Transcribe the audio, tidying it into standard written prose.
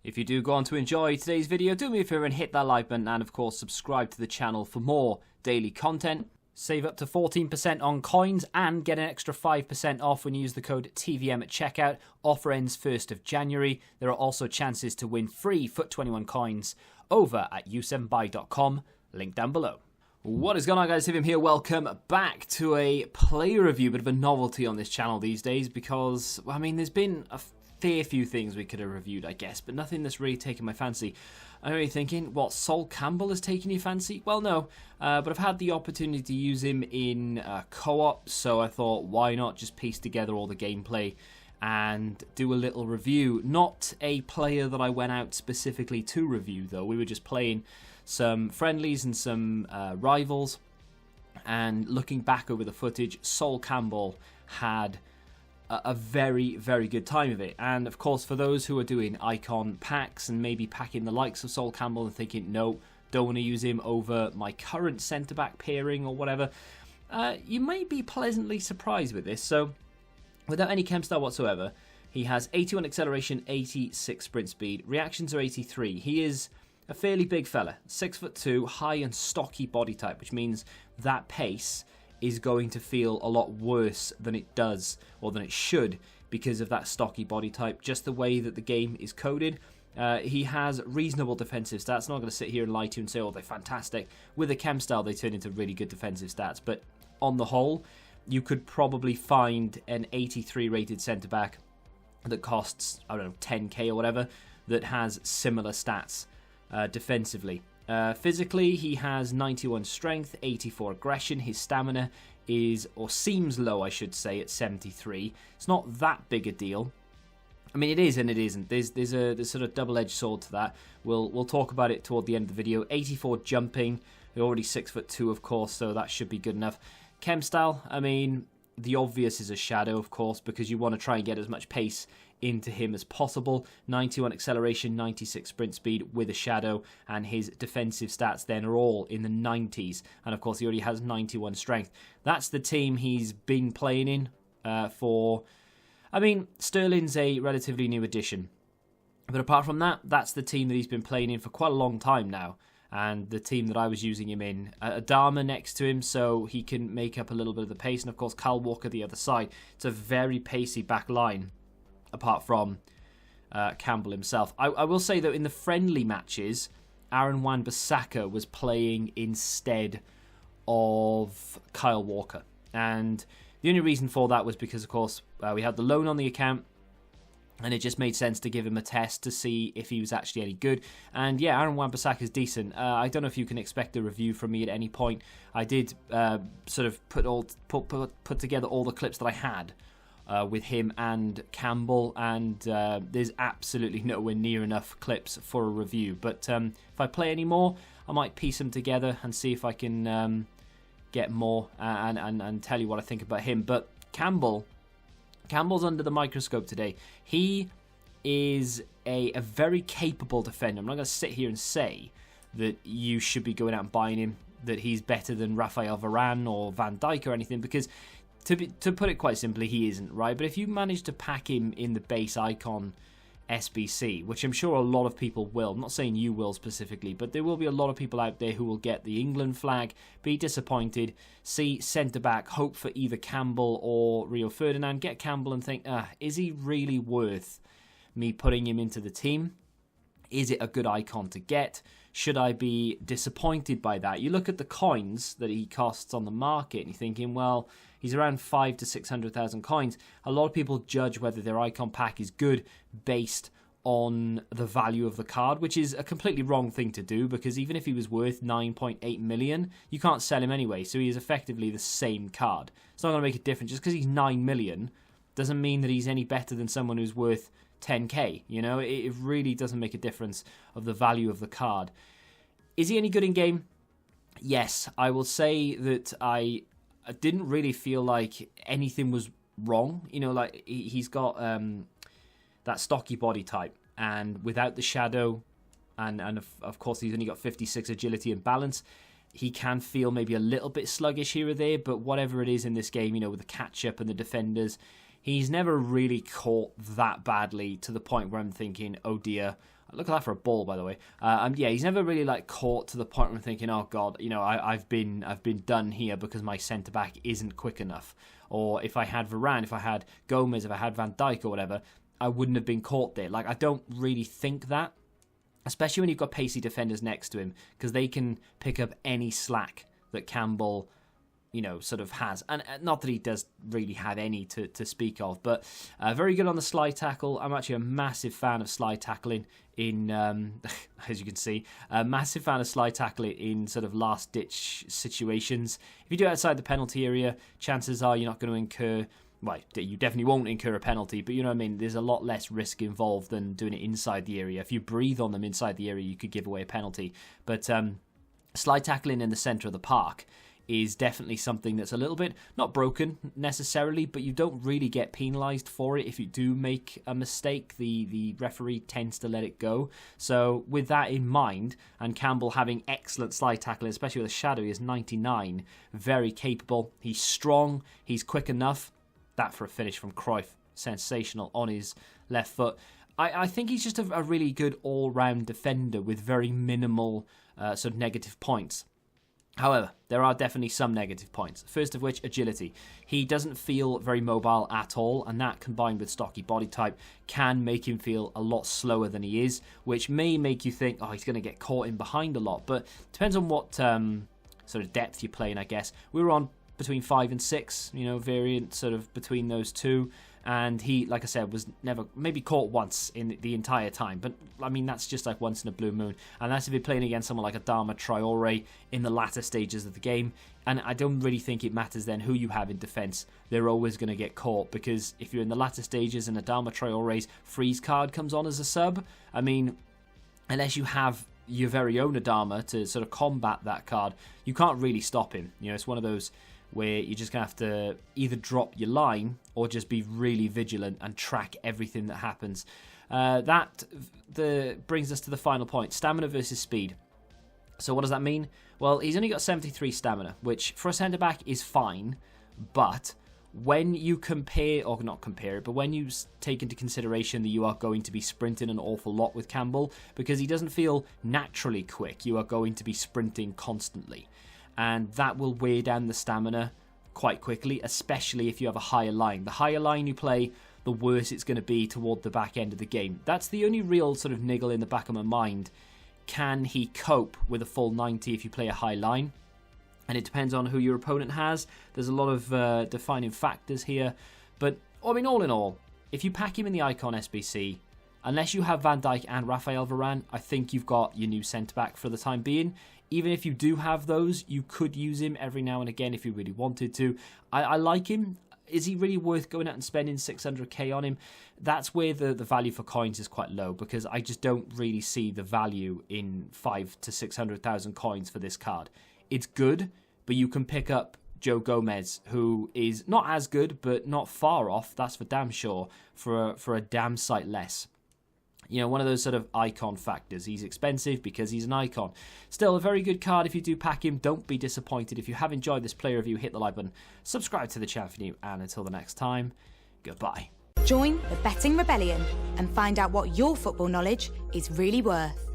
If you do go on to enjoy today's video, do me a favour and hit that like button and of course subscribe to the channel for more daily content. Save up to 14% on coins and get an extra 5% off when you use the code TVM at checkout. Offer ends 1st of January. There are also chances to win free FUT21 coins over at u7buy.com. Link down below. What is going on, guys? TVM here. Welcome back to a player review. Bit of a novelty on this channel these days because, I mean, there's been a fair few things we could have reviewed, I guess, but nothing that's really taken my fancy. I know you're thinking, what, Sol Campbell has taken your fancy? Well, no, but I've had the opportunity to use him in co-op, so I thought, why not just piece together all the gameplay and do a little review. Not a player that I went out specifically to review, though. We were just playing some friendlies and some rivals, and looking back over the footage, Sol Campbell had a very, very good time of it. And of course, for those who are doing icon packs and maybe packing the likes of Sol Campbell and thinking, no, don't want to use him over my current centre-back pairing or whatever, you may be pleasantly surprised with this. So, without any chem style whatsoever, he has 81 acceleration, 86 sprint speed. Reactions are 83. He is a fairly big fella, 6'2", high and stocky body type, which means that pace is going to feel a lot worse than it does, or than it should, because of that stocky body type, just the way that the game is coded. He has reasonable defensive stats. I'm not going to sit here and lie to you and say, oh, they're fantastic. With a chem style, they turn into really good defensive stats, but on the whole, you could probably find an 83 rated centre-back that costs, I don't know, 10k or whatever, that has similar stats defensively. Physically, he has 91 strength, 84 aggression. His stamina is, or seems low, I should say, at 73. It's not that big a deal. I mean, it is and it isn't. There's sort of double-edged sword to that. We'll talk about it toward the end of the video. 84 jumping. They're already 6'2", of course, so that should be good enough. Chem style, I mean, the obvious is a shadow, of course, because you want to try and get as much pace into him as possible. 91 acceleration, 96 sprint speed with a shadow, and his defensive stats then are all in the 90s, and of course he already has 91 strength. That's the team he's been playing in for, I mean, Sterling's a relatively new addition, but apart from that, that's the team that he's been playing in for quite a long time now, and the team that I was using him in. Adama next to him, so he can make up a little bit of the pace, and of course Kyle Walker the other side. It's a very pacey back line, apart from Campbell himself. I will say, though, in the friendly matches, Aaron Wan-Bissaka was playing instead of Kyle Walker. And the only reason for that was because, of course, we had the loan on the account, and it just made sense to give him a test to see if he was actually any good. And yeah, Aaron Wan-Bissaka is decent. I don't know if you can expect a review from me at any point. I did sort of put together all the clips that I had with him and Campbell, and there's absolutely nowhere near enough clips for a review. But if I play any more, I might piece them together and see if I can get more and tell you what I think about him. But Campbell's under the microscope today. He is a very capable defender. I'm not going to sit here and say that you should be going out and buying him, that he's better than Rafael Varane or Van Dijk or anything, because to put it quite simply, he isn't, right? But if you manage to pack him in the base icon SBC, which I'm sure a lot of people will, I'm not saying you will specifically, but there will be a lot of people out there who will get the England flag, be disappointed, see centre-back, hope for either Campbell or Rio Ferdinand, get Campbell and think, is he really worth me putting him into the team? Is it a good icon to get? Should I be disappointed by that? You look at the coins that he costs on the market and you're thinking, well, he's around 500,000 to 600,000 coins. A lot of people judge whether their icon pack is good based on the value of the card, which is a completely wrong thing to do, because even if he was worth 9.8 million, you can't sell him anyway, so he is effectively the same card. It's not going to make a difference. Just because he's 9 million doesn't mean that he's any better than someone who's worth 10k, you know? It really doesn't make a difference of the value of the card. Is he any good in game? Yes, I will say that I didn't really feel like anything was wrong. You know, like he's got that stocky body type, and without the shadow, and of course he's only got 56 agility and balance, he can feel maybe a little bit sluggish here or there, but whatever it is in this game, you know, with the catch-up and the defenders, he's never really caught that badly to the point where I'm thinking, oh dear, Look at that for a ball, by the way. Yeah, he's never really like caught to the point where I'm thinking, oh god, you know, I've been done here because my centre back isn't quick enough. Or if I had Varane, if I had Gomez, if I had Van Dijk or whatever, I wouldn't have been caught there. Like, I don't really think that, especially when you've got pacey defenders next to him, because they can pick up any slack that Campbell, you know, sort of has. And not that he does really have any to speak of, but very good on the slide tackle. I'm actually a massive fan of slide tackling in, as you can see, a massive fan of slide tackling in sort of last-ditch situations. If you do it outside the penalty area, chances are you're not going to incur, well, you definitely won't incur a penalty, but you know what I mean? There's a lot less risk involved than doing it inside the area. If you breathe on them inside the area, you could give away a penalty. But slide tackling in the centre of the park is definitely something that's a little bit, not broken necessarily, but you don't really get penalised for it. If you do make a mistake, the referee tends to let it go. So with that in mind, and Campbell having excellent slide tackling, especially with a shadow, he is 99, very capable. He's strong, he's quick enough. That for a finish from Cruyff, sensational on his left foot. I think he's just a really good all-round defender with very minimal sort of negative points. However, there are definitely some negative points. First of which, agility. He doesn't feel very mobile at all, and that combined with stocky body type can make him feel a lot slower than he is, which may make you think, oh, he's going to get caught in behind a lot. But depends on what sort of depth you're playing, I guess. We were on between 5 and 6, you know, variant sort of between those two. And he, like I said, was never, maybe caught once in the entire time. But, I mean, that's just like once in a blue moon. And that's if you're playing against someone like Adama Traore in the latter stages of the game. And I don't really think it matters then who you have in defence. They're always going to get caught. Because if you're in the latter stages and Adama Traore's freeze card comes on as a sub, I mean, unless you have your very own Adama to sort of combat that card, you can't really stop him. You know, it's one of those where you're just going to have to either drop your line or just be really vigilant and track everything that happens. That brings us to the final point, stamina versus speed. So what does that mean? Well, he's only got 73 stamina, which for a centre-back is fine, but when you compare, or not compare it, but when you take into consideration that you are going to be sprinting an awful lot with Campbell, because he doesn't feel naturally quick, you are going to be sprinting constantly. And that will wear down the stamina quite quickly, especially if you have a higher line. The higher line you play, the worse it's going to be toward the back end of the game. That's the only real sort of niggle in the back of my mind. Can he cope with a full 90 if you play a high line? And it depends on who your opponent has. There's a lot of defining factors here. But, I mean, all in all, if you pack him in the Icon SBC, unless you have Van Dijk and Raphael Varane, I think you've got your new centre-back for the time being. Even if you do have those, you could use him every now and again if you really wanted to. I like him. Is he really worth going out and spending 600k on him? That's where the value for coins is quite low, because I just don't really see the value in 500 to 600,000 coins for this card. It's good, but you can pick up Joe Gomez, who is not as good, but not far off, that's for damn sure, for a damn sight less. You know, one of those sort of icon factors. He's expensive because he's an icon. Still, a very good card if you do pack him. Don't be disappointed. If you have enjoyed this player review, hit the like button. Subscribe to the channel if you're new. And until the next time, goodbye. Join the Betting Rebellion and find out what your football knowledge is really worth.